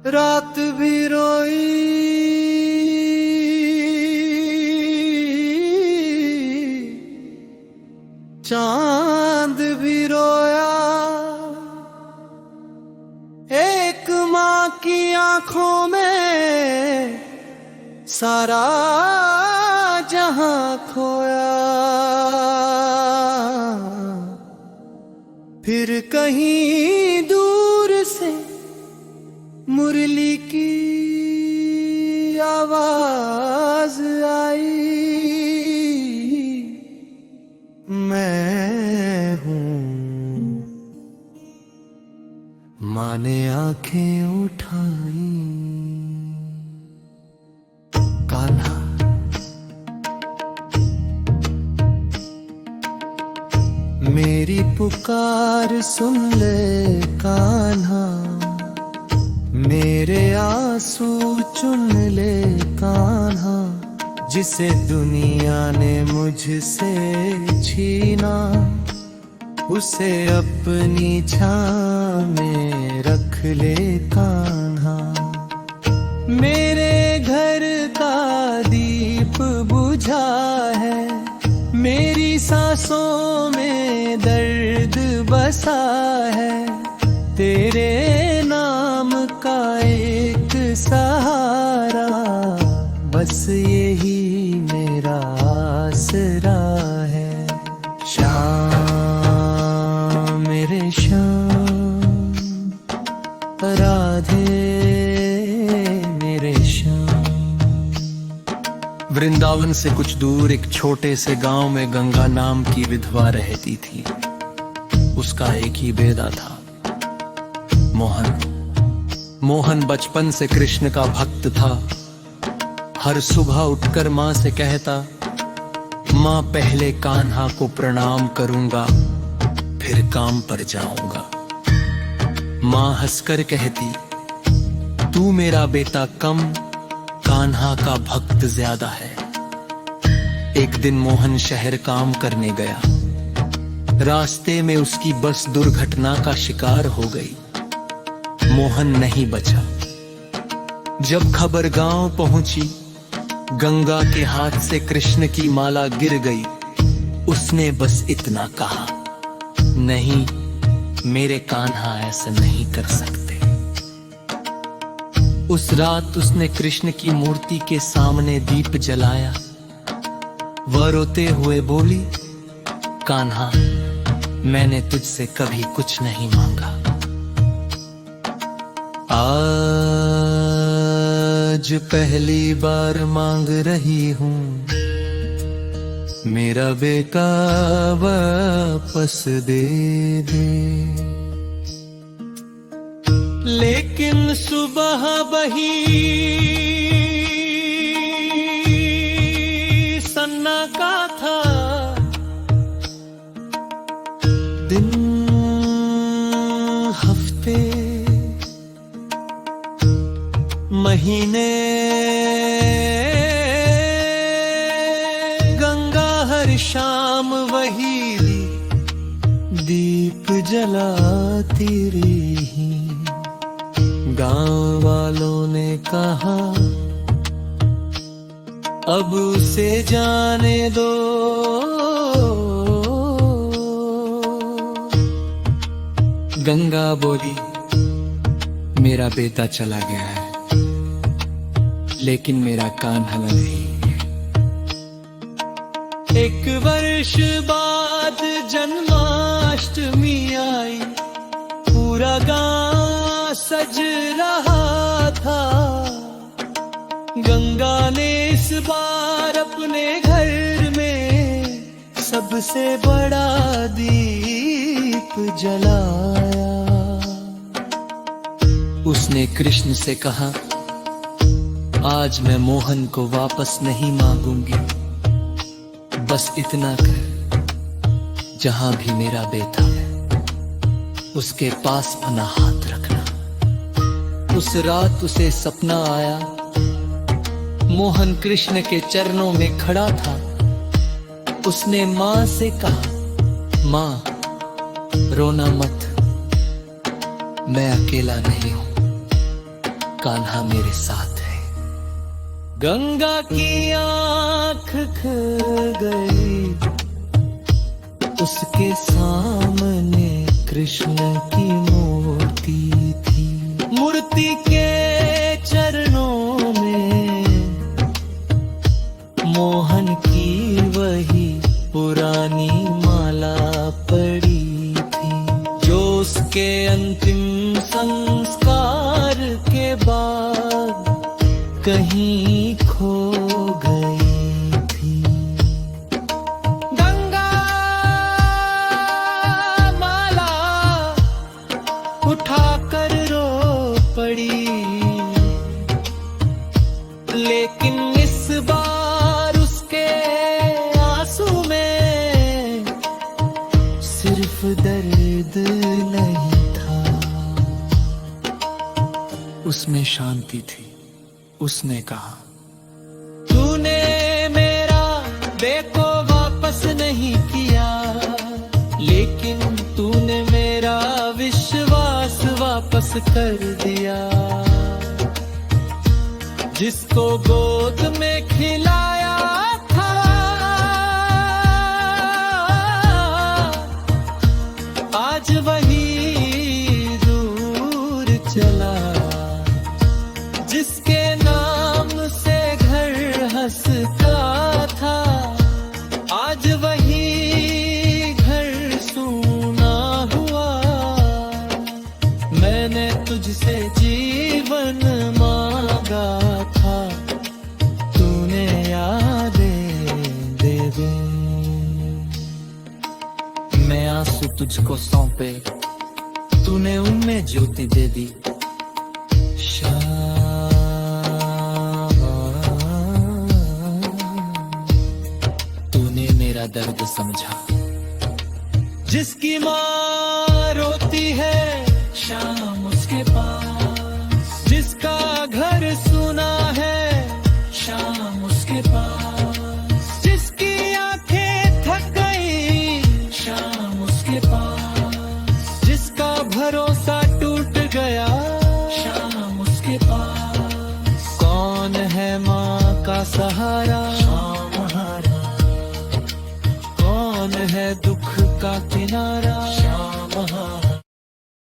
रात भी रोई चांद भी रोया, एक माँ की आंखों में सारा जहां खोया। फिर कहीं दूर से मुरली की आवाज आई, मैं हूँ। माँ ने आंखें उठाई, कान्हा मेरी पुकार सुन ले कान्हा, मेरे आंसू चुन ले कान्हा, जिसे दुनिया ने मुझसे छीना उसे अपनी छां में रख ले कान्हा। मेरे घर का दीप बुझा है, मेरी सांसों में दर्द बसा है, तेरे नाम का एक सहारा, बस यही मेरा आसरा है। श्याम मेरे श्याम, राधे मेरे श्याम। वृंदावन से कुछ दूर एक छोटे से गांव में गंगा नाम की विधवा रहती थी। उसका एक ही बेटा था, मोहन। मोहन बचपन से कृष्ण का भक्त था। हर सुबह उठकर माँ से कहता, माँ पहले कान्हा को प्रणाम करूंगा, फिर काम पर जाऊंगा। माँ हंसकर कहती, तू मेरा बेटा कम, कान्हा का भक्त ज्यादा है। एक दिन मोहन शहर काम करने गया। रास्ते में उसकी बस दुर्घटना का शिकार हो गई। मोहन नहीं बचा। जब खबर गांव पहुंची, गंगा के हाथ से कृष्ण की माला गिर गई। उसने बस इतना कहा, नहीं, मेरे कान्हा ऐसा नहीं कर सकते। उस रात उसने कृष्ण की मूर्ति के सामने दीप जलाया। वह रोते हुए बोली, कान्हा, मैंने तुझसे कभी कुछ नहीं मांगा। आज पहली बार मांग रही हूँ, मेरा बेटा वापस दे दे। लेकिन सुबह बही सन्ना का था दिन, हफ्ते महीने, गंगा हर शाम वही दीप जलाती रही। गांव वालों ने कहा, अब उसे जाने दो। गंगा बोली, मेरा बेटा चला गया है, लेकिन मेरा कान्हा नहीं। एक वर्ष बाद जन्माष्टमी आई। पूरा गांव सज रहा था। गंगा ने इस बार अपने घर में सबसे बड़ा दीप जलाया। उसने कृष्ण से कहा, आज मैं मोहन को वापस नहीं मांगूंगी, बस इतना कर, जहां भी मेरा बेटा है उसके पास अपना हाथ रखना। उस रात उसे सपना आया, मोहन कृष्ण के चरणों में खड़ा था। उसने माँ से कहा, माँ रोना मत, मैं अकेला नहीं हूं, कान्हा मेरे साथ है। गंगा की आंख खुल गई, उसके सामने कृष्ण की मूर्ति थी। मूर्ति के चरणों में मोहन की वही पुरानी माला पड़ी थी, जो उसके अंतिम संस्कार के बाद कहीं खो गई थी। गंगा माला उठाकर रो पड़ी, लेकिन इस बार उसके आंसू में सिर्फ दर्द नहीं था, उसमें शांति थी। उसने कहा, तूने मेरा देखो वापस नहीं किया, लेकिन तूने मेरा विश्वास वापस कर दिया। जिसको गोद में खिलाया था, आज वही दूर चला। जिसके नाम से घर हंसता था, आज वही घर सूना हुआ। मैंने तुझसे जीवन मांगा था, तूने यादें दे दे। मैं आंसू तुझको सौंपे, तूने उनमें ज्योति दे दी। तूने मेरा दर्द समझा। जिसकी माँ रोती है शाम उसके पास, जिसका घर सुना है शाम उसके पास, जिसकी आंखें थक गई शाम उसके पास, जिसका भरोसा